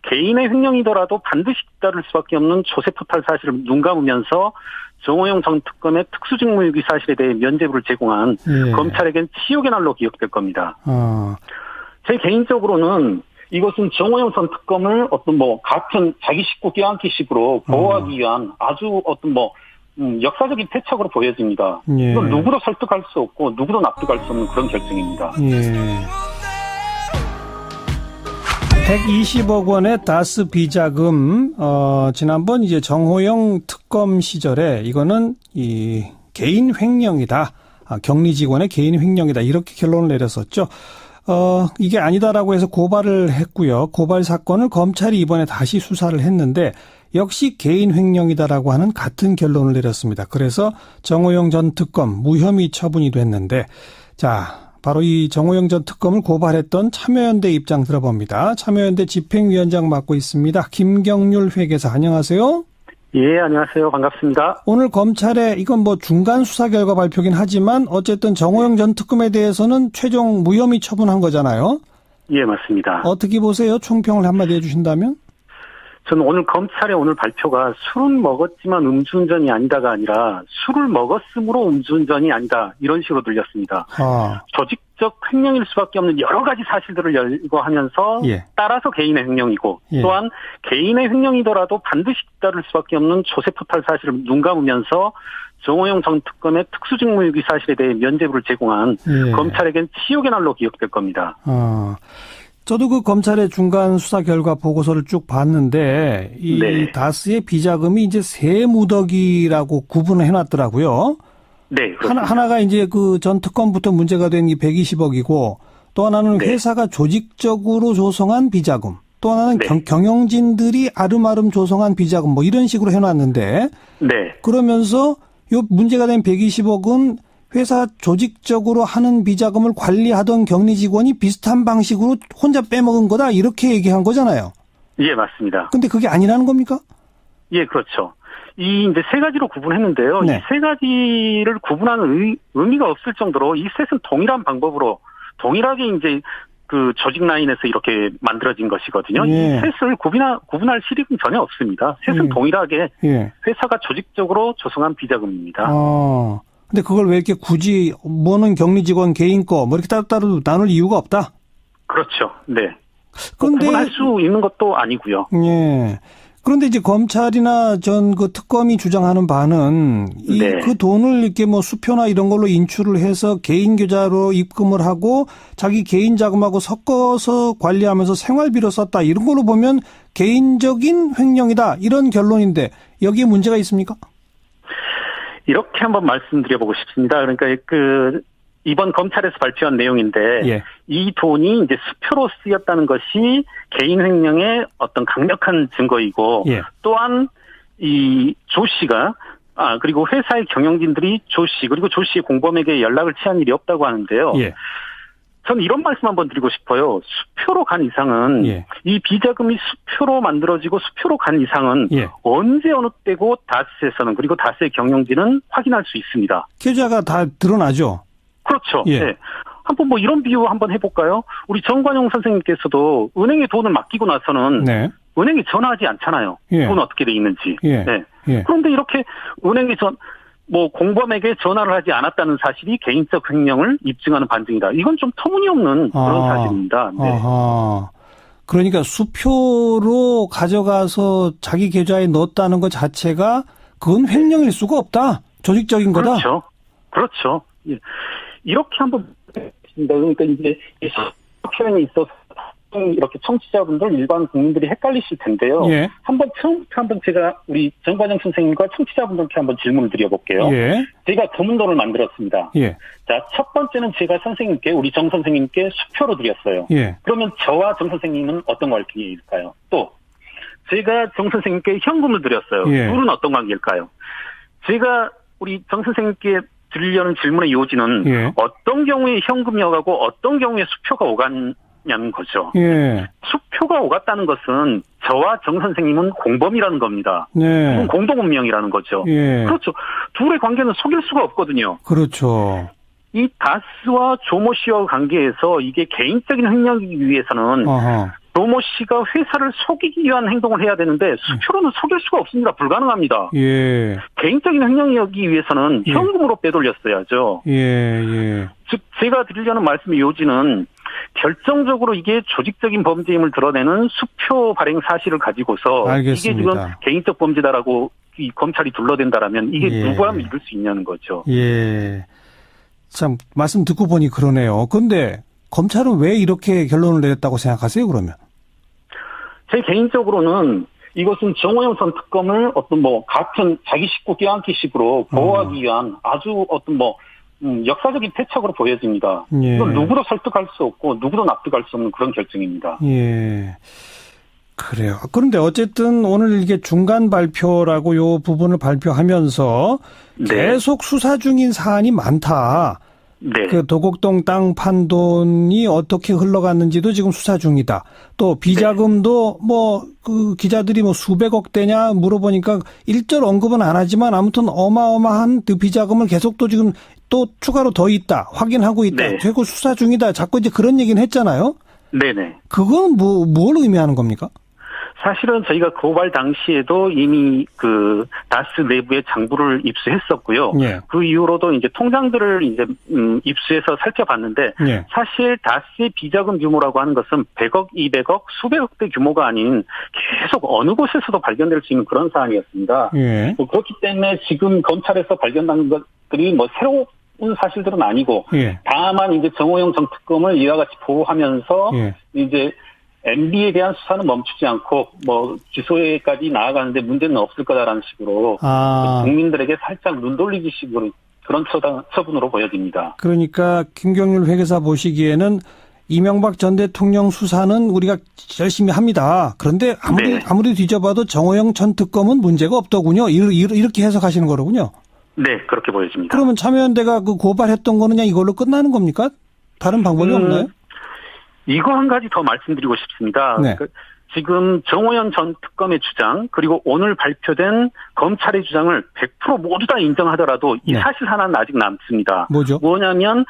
개인의 횡령이더라도 반드시 뒤따를 수밖에 없는 조세포탈 사실을 눈감으면서 정호영 전 특검의 특수직무유기 사실에 대해 면죄부를 제공한 검찰에겐 치욕의 날로 기억될 겁니다. 제 개인적으로는 이것은 정호영 전 특검을 어떤 같은 자기 식구 껴안기식으로 보호하기 위한 아주 어떤 역사적인 패착으로 보여집니다. 이건 누구도 설득할 수 없고 누구도 납득할 수 없는 그런 결정입니다. 120억 원의 다스 비자금, 지난번 이제 정호영 특검 시절에 이거는 이 개인 횡령이다. 격리 직원의 개인 횡령이다. 이렇게 결론을 내렸었죠. 이게 아니다라고 해서 고발을 했고요. 고발 사건을 검찰이 이번에 다시 수사를 했는데 역시 개인 횡령이다라고 하는 같은 결론을 내렸습니다. 그래서 정호영 전 특검 무혐의 처분이 됐는데, 자, 바로 이 정호영 전 특검을 고발했던 참여연대 입장 들어봅니다. 참여연대 집행위원장 맡고 있습니다. 김경률 회계사, 안녕하세요. 예, 안녕하세요. 반갑습니다. 오늘 검찰에 이건 중간 수사 결과 발표긴 하지만 어쨌든 정호영 전 특검에 대해서는 최종 무혐의 처분한 거잖아요. 예, 맞습니다. 어떻게 보세요? 총평을 한마디 해주신다면? 저는 오늘 검찰의 오늘 발표가 술은 먹었지만 음주운전이 아니다가 아니라 술을 먹었으므로 음주운전이 아니다, 이런 식으로 들렸습니다. 조직적 횡령일 수밖에 없는 여러 가지 사실들을 열거하면서 따라서 개인의 횡령이고 또한 개인의 횡령이더라도 반드시 뒤따를 수밖에 없는 조세포탈 사실을 눈감으면서 정호영 전 특검의 특수직무유기 사실에 대해 면죄부를 제공한 검찰에겐 치욕의 날로 기억될 겁니다. 저도 그 검찰의 중간 수사 결과 보고서를 쭉 봤는데 이 다스의 비자금이 이제 세 무더기라고 구분을 해놨더라고요. 네, 그렇습니다. 하나가 이제 그 전 특검부터 문제가 된 이 120억이고 또 하나는 회사가 조직적으로 조성한 비자금, 또 하나는 경영진들이 아름아름 조성한 비자금 이런 식으로 해놨는데 그러면서 요 문제가 된 120억은 회사 조직적으로 하는 비자금을 관리하던 격리 직원이 비슷한 방식으로 혼자 빼먹은 거다, 이렇게 얘기한 거잖아요. 예, 맞습니다. 근데 그게 아니라는 겁니까? 예, 그렇죠. 이제 세 가지로 구분했는데요. 이 세 가지를 구분하는 의미가 없을 정도로 이 셋은 동일한 방법으로 동일하게 이제 그 조직 라인에서 이렇게 만들어진 것이거든요. 이 셋을 구분할 실익은 전혀 없습니다. 셋은 동일하게 회사가 조직적으로 조성한 비자금입니다. 근데 그걸 왜 이렇게 굳이 뭐는 격리 직원 개인 거 이렇게 따로따로 나눌 이유가 없다? 그렇죠. 네. 근데 구분할 수 있는 것도 아니고요. 그런데 이제 검찰이나 전 그 특검이 주장하는 바는 그 돈을 이렇게 수표나 이런 걸로 인출을 해서 개인 계좌로 입금을 하고 자기 개인 자금하고 섞어서 관리하면서 생활비로 썼다, 이런 걸로 보면 개인적인 횡령이다, 이런 결론인데 여기에 문제가 있습니까? 이렇게 한번 말씀드려보고 싶습니다. 그러니까 이번 검찰에서 발표한 내용인데 이 돈이 이제 수표로 쓰였다는 것이 개인 횡령의 어떤 강력한 증거이고 또한 이 조 씨가 그리고 회사의 경영진들이 조 씨 그리고 조 씨의 공범에게 연락을 취한 일이 없다고 하는데요. 저는 이런 말씀 한번 드리고 싶어요. 수표로 간 이상은 이 비자금이 수표로 만들어지고 수표로 간 이상은 언제 어느 때고 다스에서는 그리고 다스의 경영진은 확인할 수 있습니다. 계좌가 다 드러나죠. 그렇죠. 한번 이런 비유 한번 해볼까요? 우리 정관용 선생님께서도 은행에 돈을 맡기고 나서는 은행에 전화하지 않잖아요. 돈 어떻게 돼 있는지. 그런데 이렇게 은행에 공범에게 전화를 하지 않았다는 사실이 개인적 횡령을 입증하는 반증이다. 이건 좀 터무니없는 그런 사실입니다. 그러니까 수표로 가져가서 자기 계좌에 넣었다는 것 자체가 그건 횡령일 수가 없다. 조직적인 거다. 그렇죠. 이렇게 한번 그러니까 이제 이 표현이 있어서 이렇게 청취자분들 일반 국민들이 헷갈리실 텐데요. 처음부터 제가 우리 정관영 선생님과 청취자분들께 한번 질문을 드려볼게요. 제가 거문도를 만들었습니다. 자, 첫 번째는 제가 선생님께 우리 정 선생님께 수표로 드렸어요. 그러면 저와 정 선생님은 어떤 관계일까요? 또 제가 정 선생님께 현금을 드렸어요. 둘은 어떤 관계일까요? 제가 우리 정 선생님께 드리려는 질문의 요지는 어떤 경우에 현금이 오가고 어떤 경우에 수표가 오갔냐는 거죠. 수표가 오갔다는 것은 저와 정 선생님은 공범이라는 겁니다. 공동운명이라는 거죠. 그렇죠. 둘의 관계는 속일 수가 없거든요. 그렇죠. 이 다스와 조모 씨와 관계에서 이게 개인적인 횡령이기 위해서는 조모 씨가 회사를 속이기 위한 행동을 해야 되는데 수표로는 속일 수가 없습니다. 불가능합니다. 예. 개인적인 횡령이기 위해서는 예. 현금으로 빼돌렸어야죠. 예. 즉 제가 드리려는 말씀의 요지는 결정적으로 이게 조직적인 범죄임을 드러내는 수표 발행 사실을 가지고서 알겠습니다. 이게 지금 개인적 범죄다라고 이 검찰이 둘러댄다라면 이게 예. 누구야 믿을 수 있냐는 거죠. 예. 참 말씀 듣고 보니 그러네요. 근데 검찰은 왜 이렇게 결론을 내렸다고 생각하세요, 그러면? 제 개인적으로는 이것은 정호영 전 특검을 어떤 같은 자기 식구 껴안기식으로 보호하기 위한 아주 어떤 역사적인 패착으로 보여집니다. 예. 이건 누구도 설득할 수 없고 누구도 납득할 수 없는 그런 결정입니다. 예. 그래요. 그런데 어쨌든 오늘 이게 중간 발표라고 요 부분을 발표하면서 네. 계속 수사 중인 사안이 많다. 네. 그 도곡동 땅 판돈이 어떻게 흘러갔는지도 지금 수사 중이다. 또 비자금도 그 기자들이 수백억 대냐 물어보니까 일절 언급은 안 하지만 아무튼 어마어마한 그 비자금을 계속 또 지금 또 추가로 더 있다. 확인하고 있다. 네. 최고 수사 중이다. 자꾸 이제 그런 얘기는 했잖아요. 네네. 그건 뭘 의미하는 겁니까? 사실은 저희가 고발 당시에도 이미 그 다스 내부의 장부를 입수했었고요. 예. 그 이후로도 이제 통장들을 이제 입수해서 살펴봤는데 예. 사실 다스의 비자금 규모라고 하는 것은 100억, 200억, 수백억 대 규모가 아닌 계속 어느 곳에서도 발견될 수 있는 그런 사안이었습니다. 예. 그렇기 때문에 지금 검찰에서 발견한 것들이 새로운 사실들은 아니고 예. 다만 이제 정호영 전 특검을 이와 같이 보호하면서 예. 이제 MB에 대한 수사는 멈추지 않고 기소에까지 나아가는데 문제는 없을 거다라는 식으로 국민들에게 살짝 눈 돌리기 식으로 그런 처분으로 보여집니다. 그러니까 김경률 회계사 보시기에는 이명박 전 대통령 수사는 우리가 열심히 합니다. 그런데 아무리 뒤져봐도 정호영 전 특검은 문제가 없더군요. 이렇게 해석하시는 거로군요. 네, 그렇게 보여집니다. 그러면 참여연대가 그 고발했던 거는 그냥 이걸로 끝나는 겁니까? 다른 방법이 없나요? 이거 한 가지 더 말씀드리고 싶습니다. 네. 지금 정호영 전 특검의 주장 그리고 오늘 발표된 검찰의 주장을 100% 모두 다 인정하더라도 이 사실 하나는 아직 남습니다. 뭐냐면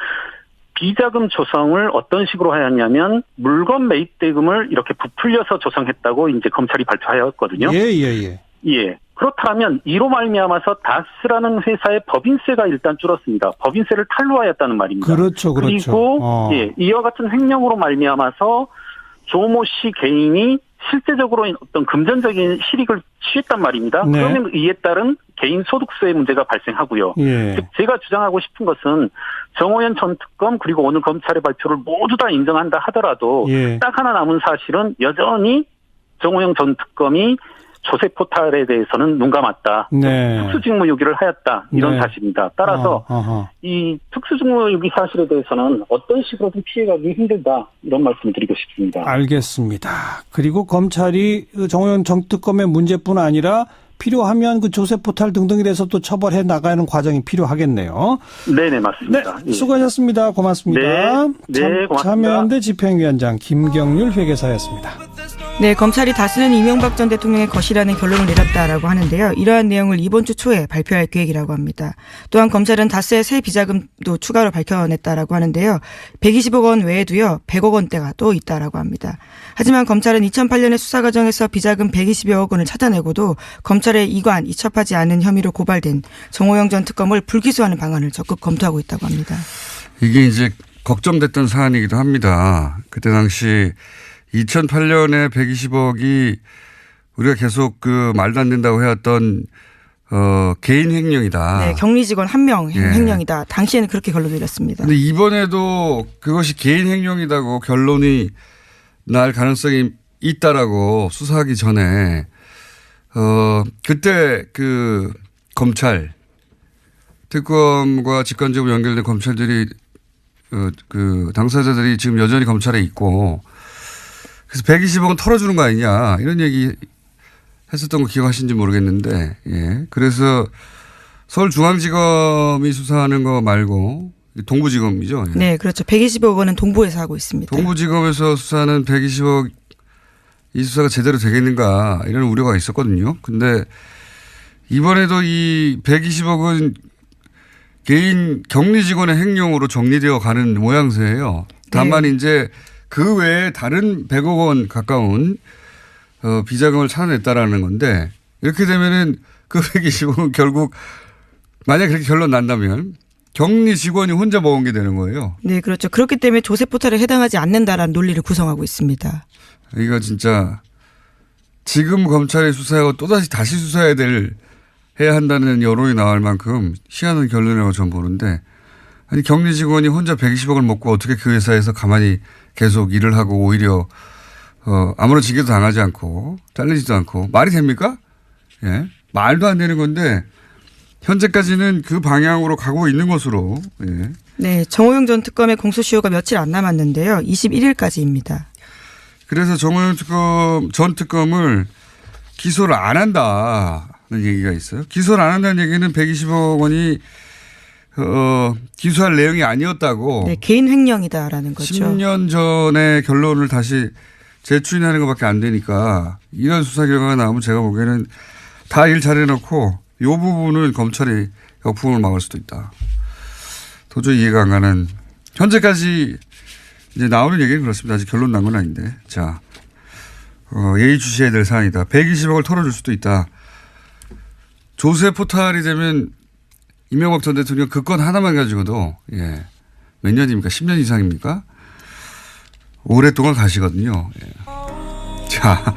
비자금 조성을 어떤 식으로 하였냐면 물건 매입 대금을 이렇게 부풀려서 조성했다고 이제 검찰이 발표하였거든요. 예. 그렇다면 이로 말미암아서 다스라는 회사의 법인세가 일단 줄었습니다. 법인세를 탈루하였다는 말입니다. 그렇죠. 그리고 이와 같은 횡령으로 말미암아서 조모 씨 개인이 실제적으로 어떤 금전적인 실익을 취했단 말입니다. 네. 그러면 이에 따른 개인 소득세의 문제가 발생하고요. 즉 제가 주장하고 싶은 것은 정호연 전 특검 그리고 오늘 검찰의 발표를 모두 다 인정한다 하더라도 딱 하나 남은 사실은 여전히 정호영 전 특검이 조세 포탈에 대해서는 눈 감았다. 특수직무유기를 하였다. 이런 사실입니다. 따라서 이 특수직무유기 사실에 대해서는 어떤 식으로든 피해가기 힘들다. 이런 말씀을 드리고 싶습니다. 알겠습니다. 그리고 검찰이 정호영 전 특검의 문제뿐 아니라 필요하면 그 조세 포탈 등등에 대해서 또 처벌해 나가는 과정이 필요하겠네요. 네네, 맞습니다. 네, 수고하셨습니다. 고맙습니다. 네, 고맙습니다. 참여연대 집행위원장 김경률 회계사였습니다. 네, 검찰이 다스는 이명박 전 대통령의 것이라는 결론을 내렸다라고 하는데요. 이러한 내용을 이번 주 초에 발표할 계획이라고 합니다. 또한 검찰은 다스의 새 비자금도 추가로 밝혀냈다라고 하는데요. 120억 원 외에도요. 100억 원대가 또 있다라고 합니다. 하지만 검찰은 2008년의 수사 과정에서 비자금 120여억 원을 찾아내고도 검찰의 이관, 이첩하지 않은 혐의로 고발된 정호영 전 특검을 불기소하는 방안을 적극 검토하고 있다고 합니다. 이게 이제 걱정됐던 사안이기도 합니다. 그때 당시 2008년에 120억이 우리가 계속 그 말도 안 된다고 해왔던 개인 횡령이다. 네, 격리 직원 1명 횡령이다. 당시에는 그렇게 결론 내렸습니다. 그런데 이번에도 그것이 개인 횡령이다고 결론이 날 가능성이 있다라고 수사하기 전에 그때 그 검찰 특검과 직관적으로 연결된 검찰들이 그 당사자들이 지금 여전히 검찰에 있고 그래서 120억은 털어주는 거 아니냐 이런 얘기 했었던 거 기억하시는지 모르겠는데 그래서 서울중앙지검이 수사하는 거 말고 동부지검이죠. 네, 그렇죠. 120억 원은 동부에서 하고 있습니다. 동부지검에서 수사하는 120억 이 수사가 제대로 되겠는가 이런 우려가 있었거든요. 근데 이번에도 이 120억은 개인 격리 직원의 횡령으로 정리되어 가는 모양새예요. 다만 이제 그 외에 다른 100억 원 가까운 비자금을 찾아냈다라는 건데 이렇게 되면은 그 120억은 결국 만약에 그렇게 결론 난다면 격리 직원이 혼자 먹은 게 되는 거예요. 네, 그렇죠. 그렇기 때문에 조세 포탈에 해당하지 않는다라는 논리를 구성하고 있습니다. 이거 진짜 지금 검찰이 수사하고 다시 해야 한다는 여론이 나올 만큼 희한한 결론이라고 저는 보는데 아니 격리 직원이 혼자 120억을 먹고 어떻게 그 회사에서 가만히 계속 일을 하고 오히려 아무런 징계도 당하지 않고 잘리지도 않고 말이 됩니까? 예, 말도 안 되는 건데 현재까지는 그 방향으로 가고 있는 것으로. 예. 네, 정호영 전 특검의 공소시효가 며칠 안 남았는데요. 21일까지입니다. 그래서 정호영 전 특검을 기소를 안 한다는 얘기가 있어요. 기소를 안 한다는 얘기는 120억 원이 기소할 내용이 아니었다고. 네, 개인 횡령이다라는 거죠. 10년 전에 결론을 다시 재추인하는 것밖에 안 되니까 이런 수사 결과가 나오면 제가 보기에는 다 일 잘해놓고 이 부분은 검찰이 역풍을 막을 수도 있다. 도저히 이해가 안 가는 현재까지 이제 나오는 얘기는 그렇습니다. 아직 결론 난 건 아닌데. 자, 예의주시해야 될 사안이다. 120억을 털어줄 수도 있다. 조세 포탈이 되면 이명박 전 대통령 그 건 하나만 가지고도 예, 몇 년입니까? 10년 이상입니까? 오랫동안 가시거든요. 예. 자.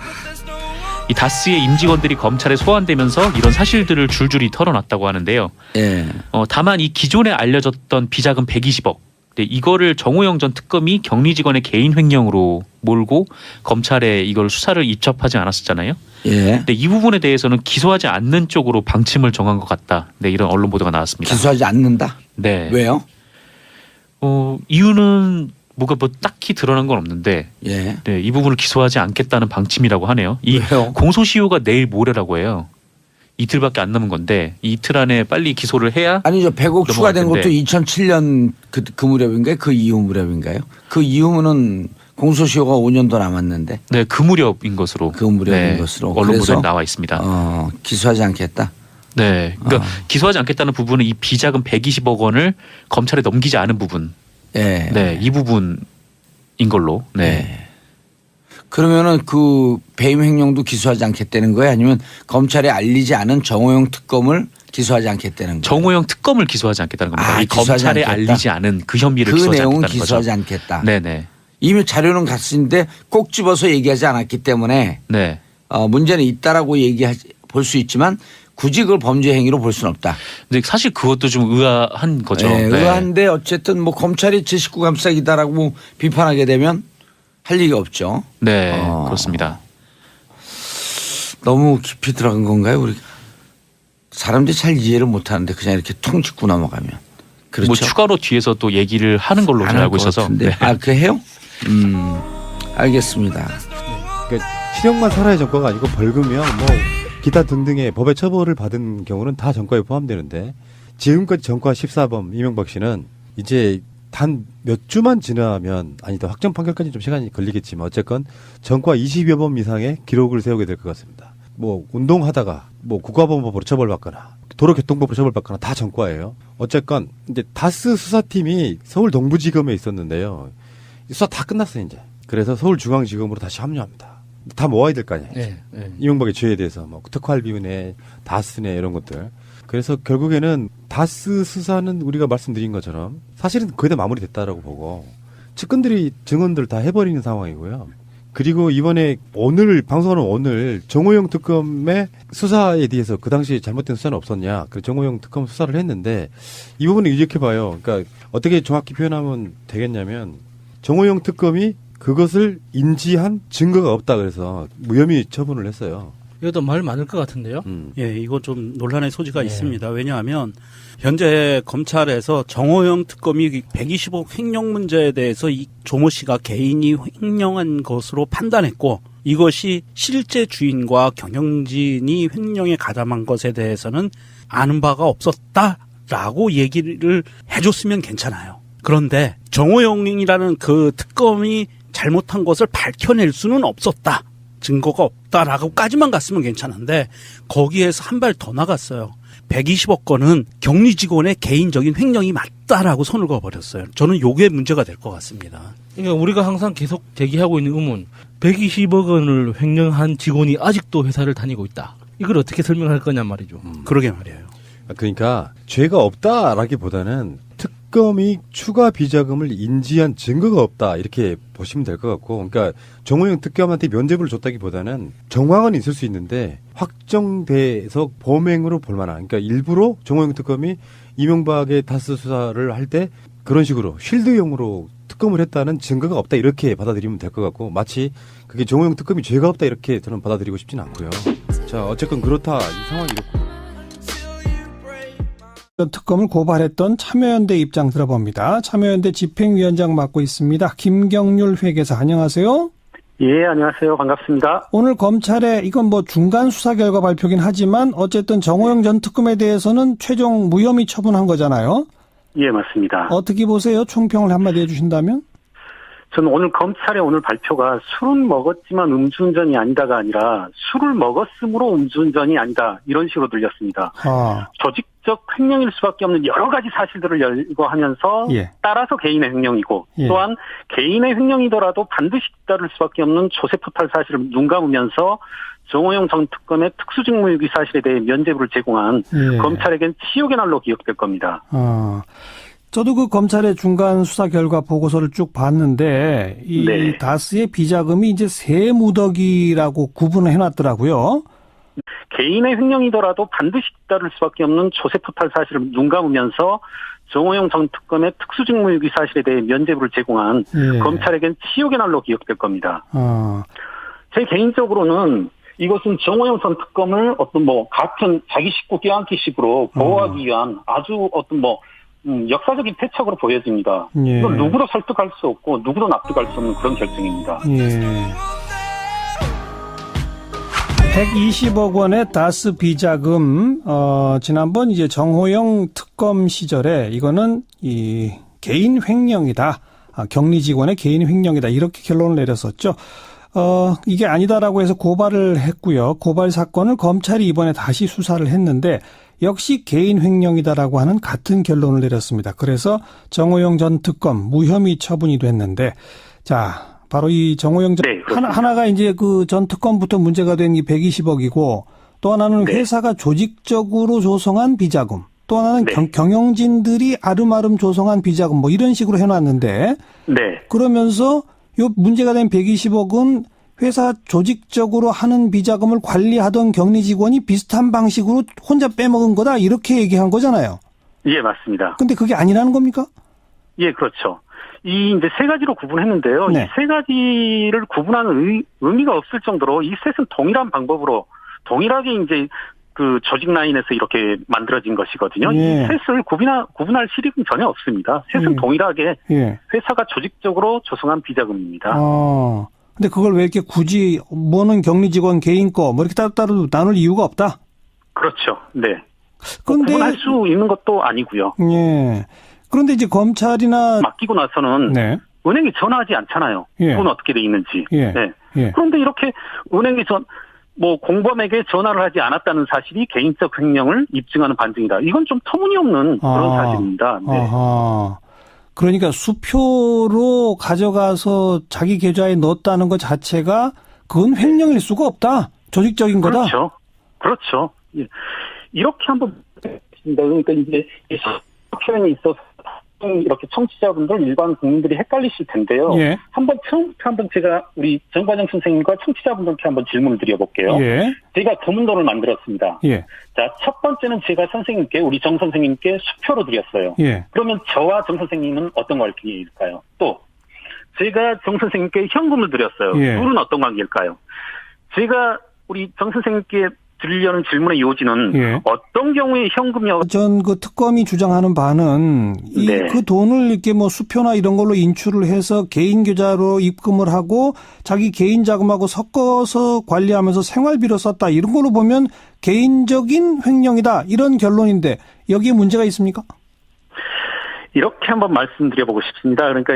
이 다스의 임직원들이 검찰에 소환되면서 이런 사실들을 줄줄이 털어놨다고 하는데요. 예. 다만 이 기존에 알려졌던 비자금 120억. 네, 이거를 정호영 전 특검이 격리 직원의 개인 횡령으로 몰고 검찰에 이걸 수사를 입첩하지 않았었잖아요. 예. 근데 이 부분에 대해서는 기소하지 않는 쪽으로 방침을 정한 것 같다. 네, 이런 언론 보도가 나왔습니다. 기소하지 않는다? 네. 왜요? 이유는 뭐가 딱히 드러난 건 없는데 예. 네, 이 부분을 기소하지 않겠다는 방침이라고 하네요. 이 왜요? 공소시효가 내일 모레라고 해요. 이틀밖에 안 남은 건데 이틀 안에 빨리 기소를 해야. 아니죠. 100억 추가된 것도 2007년 그 무렵인가요? 그 이후 무렵인가요? 그 이후는 공소시효가 5년도 남았는데. 네, 그 무렵인 것으로. 그 무렵인 것으로. 언론 보도에 나와 있습니다. 기소하지 않겠다. 네, 그러니까 기소하지 않겠다는 부분은 이 비자금 120억 원을 검찰에 넘기지 않은 부분. 예. 네, 이 부분인 걸로. 네. 예. 그러면은 그 배임 횡령도 기소하지 않겠다는 거예요? 아니면 검찰에 알리지 않은 정호영 특검을 기소하지 않겠다는 거예요? 정호영 특검을 기소하지 않겠다는 겁니다. 이 검찰에 않겠다? 알리지 않은 그 혐의를 기소하지 않겠다는 거죠. 그 내용은 기소하지 않겠다. 네네. 이미 자료는 갔는데 꼭 집어서 얘기하지 않았기 때문에 네. 문제는 있다라고 볼 수 있지만 굳이 그걸 범죄 행위로 볼 수는 없다. 근데 사실 그것도 좀 의아한 거죠. 네, 네. 의아한데 어쨌든 뭐 검찰이 제 식구 감싸기다라고 비판하게 되면 할 리가 없죠. 네, 그렇습니다. 너무 깊이 들어간 건가요? 우리 사람들이 잘 이해를 못하는데 그냥 이렇게 통 짚고 넘어가면. 그렇죠. 뭐 추가로 뒤에서 또 얘기를 하는 걸로 잘 알고 있어서. 네. 그 해요? 알겠습니다. 그러니까 실형만 살아야 전과가 아니고 벌금이요. 뭐 기타 등등의 법의 처벌을 받은 경우는 다 전과에 포함되는데 지금까지 전과 14범 이명박 씨는 이제 단 몇 주만 지나면 아니다 확정 판결까지 좀 시간이 걸리겠지만 어쨌건 전과 20여 범 이상의 기록을 세우게 될 것 같습니다. 뭐 운동하다가 뭐 국가보안법으로 처벌받거나 도로교통법으로 처벌받거나 다 전과예요. 어쨌건 이제 다스 수사팀이 서울 동부지검에 있었는데요. 수사 다 끝났어요 이제. 그래서 서울중앙지검으로 다시 합류합니다. 다 모아야 될 거 아니에요. 네. 이명박의 죄에 대해서 뭐 특활비운에 다스네 이런 것들. 그래서 결국에는 다스 수사는 우리가 말씀드린 것처럼 사실은 거의 다 마무리됐다라고 보고 측근들이 증언들 다 해버리는 상황이고요. 그리고 이번에 방송하는 오늘 정호영 특검의 수사에 대해서 그 당시에 잘못된 수사는 없었냐. 그래서 정호영 특검 수사를 했는데 이 부분을 이렇게 봐요. 그러니까 어떻게 정확히 표현하면 되겠냐면 정호영 특검이 그것을 인지한 증거가 없다 그래서 무혐의 처분을 했어요. 이것도 말 많을 것 같은데요. 예, 이거 좀 논란의 소지가 있습니다. 왜냐하면 현재 검찰에서 정호영 특검이 120억 횡령 문제에 대해서 이 조모 씨가 개인이 횡령한 것으로 판단했고 이것이 실제 주인과 경영진이 횡령에 가담한 것에 대해서는 아는 바가 없었다라고 얘기를 해줬으면 괜찮아요. 그런데 정호영이라는 그 특검이 잘못한 것을 밝혀낼 수는 없었다. 증거가 없다라고까지만 갔으면 괜찮은데 거기에서 한 발 더 나갔어요. 120억 건은 격리 직원의 개인적인 횡령이 맞다라고 손을 그어버렸어요. 저는 요게 문제가 될 것 같습니다. 그러니까 우리가 항상 계속 제기하고 있는 의문, 120억 원을 횡령한 직원이 아직도 회사를 다니고 있다. 이걸 어떻게 설명할 거냐 말이죠. 그러게 말이에요. 그러니까 죄가 없다라기보다는 특검이 추가 비자금을 인지한 증거가 없다 이렇게 보시면 될 것 같고, 그러니까 정호영 특검한테 면죄부를 줬다기보다는 정황은 있을 수 있는데 확정돼서 범행으로 볼 만한, 그러니까 일부러 정호영 특검이 이명박의 다스 수사를 할 때 그런 식으로 쉴드용으로 특검을 했다는 증거가 없다 이렇게 받아들이면 될 것 같고, 마치 그게 정호영 특검이 죄가 없다 이렇게 저는 받아들이고 싶진 않고요. 자, 어쨌건 그렇다, 이 상황이 이렇고. 특검을 고발했던 참여연대 입장 들어봅니다. 참여연대 집행위원장 맡고 있습니다. 김경률 회계사, 안녕하세요. 예, 안녕하세요. 반갑습니다. 오늘 검찰에 이건 뭐 중간 수사 결과 발표긴 하지만 어쨌든 정호영 전 특검에 대해서는 최종 무혐의 처분한 거잖아요. 예, 맞습니다. 어떻게 보세요? 총평을 한마디 해주신다면? 저는 오늘 검찰의 오늘 발표가 술은 먹었지만 음주운전이 아니다가 아니라 술을 먹었으므로 음주운전이 아니다, 이런 식으로 들렸습니다. 조직적 횡령일 수밖에 없는 여러 가지 사실들을 열거하면서 따라서 개인의 횡령이고 또한 개인의 횡령이더라도 반드시 따를 수밖에 없는 조세포탈 사실을 눈 감으면서 정호영 전 특검의 특수직무유기 사실에 대해 면죄부를 제공한 검찰에겐 치욕의 날로 기억될 겁니다. 저도 그 검찰의 중간 수사 결과 보고서를 쭉 봤는데 이 다스의 비자금이 이제 세 무더기라고 구분을 해놨더라고요. 개인의 횡령이더라도 반드시 따를 수밖에 없는 조세포탈 사실을 눈 감으면서 정호영 전 특검의 특수직무유기 사실에 대해 면죄부를 제공한 검찰에겐 치욕의 날로 기억될 겁니다. 제 개인적으로는 이것은 정호영 전 특검을 어떤 뭐 같은 자기 식구 껴안기식으로 보호하기 위한 아주 어떤 뭐 역사적인 패착으로 보여집니다. 이건 누구도 설득할 수 없고 누구도 납득할 수 없는 그런 결정입니다. 120억 원의 다스 비자금, 지난번 이제 정호영 특검 시절에 이거는 이 개인 횡령이다, 격리 직원의 개인 횡령이다, 이렇게 결론을 내렸었죠. 이게 아니다라고 해서 고발을 했고요. 고발 사건을 검찰이 이번에 다시 수사를 했는데 역시 개인 횡령이다라고 하는 같은 결론을 내렸습니다. 그래서 정호영 전 특검 무혐의 처분이 됐는데, 자, 바로 이 정호영 전 하나가 이제 그 전 특검부터 문제가 된 이 120억이고 또 하나는 회사가 조직적으로 조성한 비자금, 또 하나는 경영진들이 아름아름 조성한 비자금, 뭐 이런 식으로 해놨는데 그러면서 요 문제가 된 120억은 회사 조직적으로 하는 비자금을 관리하던 격리 직원이 비슷한 방식으로 혼자 빼먹은 거다, 이렇게 얘기한 거잖아요. 예, 맞습니다. 근데 그게 아니라는 겁니까? 예, 그렇죠. 이 이제 세 가지로 구분했는데요. 이 세 가지를 구분하는 의미가 없을 정도로 이 셋은 동일한 방법으로 동일하게 이제 그 조직 라인에서 이렇게 만들어진 것이거든요. 이 셋을 구분할 실익은 전혀 없습니다. 셋은 동일하게 회사가 조직적으로 조성한 비자금입니다. 근데 그걸 왜 이렇게 굳이 뭐는 격리 직원 개인 거 뭐 이렇게 따로따로 나눌 이유가 없다? 그렇죠. 네. 그런데 구분할 수 있는 것도 아니고요. 그런데 이제 검찰이나 맡기고 나서는 은행에 전화하지 않잖아요. 돈 어떻게 돼 있는지. 그런데 이렇게 은행에 뭐 공범에게 전화를 하지 않았다는 사실이 개인적 횡령을 입증하는 반증이다. 이건 좀 터무니없는 그런 사실입니다. 그러니까 수표로 가져가서 자기 계좌에 넣었다는 것 자체가 그건 횡령일 수가 없다. 조직적인 거다. 그렇죠. 예. 이렇게 한번 그러니까 이제 표현이 있어서 이렇게 청취자분들 일반 국민들이 헷갈리실 텐데요. 한번 처음부터 한번 제가 우리 정관영 선생님과 청취자분들께 한번 질문을 드려볼게요. 제가 거문도를 만들었습니다. 자, 첫 번째는 제가 선생님께 우리 정 선생님께 수표로 드렸어요. 그러면 저와 정 선생님은 어떤 관계일까요? 또 제가 정 선생님께 현금을 드렸어요. 둘은 어떤 관계일까요? 제가 우리 정 선생님께 드리려는 질문의 요지는 어떤 경우에 현금이요? 전 그 특검이 주장하는 바는 그 돈을 이렇게 뭐 수표나 이런 걸로 인출을 해서 개인 계좌로 입금을 하고 자기 개인 자금하고 섞어서 관리하면서 생활비로 썼다, 이런 걸로 보면 개인적인 횡령이다, 이런 결론인데 여기에 문제가 있습니까? 이렇게 한번 말씀드려보고 싶습니다. 그러니까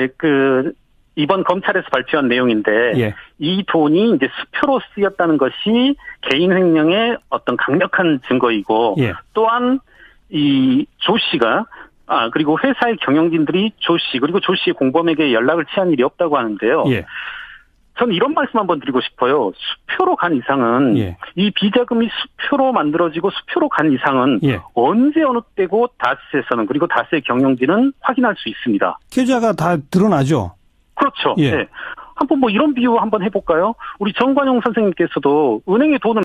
이번 검찰에서 발표한 내용인데 예. 이 돈이 이제 수표로 쓰였다는 것이 개인 횡령의 어떤 강력한 증거이고 예. 또한 이 조 씨가 그리고 회사의 경영진들이 조 씨 그리고 조 씨의 공범에게 연락을 취한 일이 없다고 하는데요. 예. 저는 이런 말씀 한번 드리고 싶어요. 수표로 간 이상은 예. 이 비자금이 수표로 만들어지고 수표로 간 이상은 예. 언제 어느 때고 다스에서는 그리고 다스의 경영진은 확인할 수 있습니다. 계좌가 다 드러나죠. 그렇죠. 예. 네. 한번 뭐 이런 비유 한번 해볼까요? 우리 정관용 선생님께서도 은행에 돈을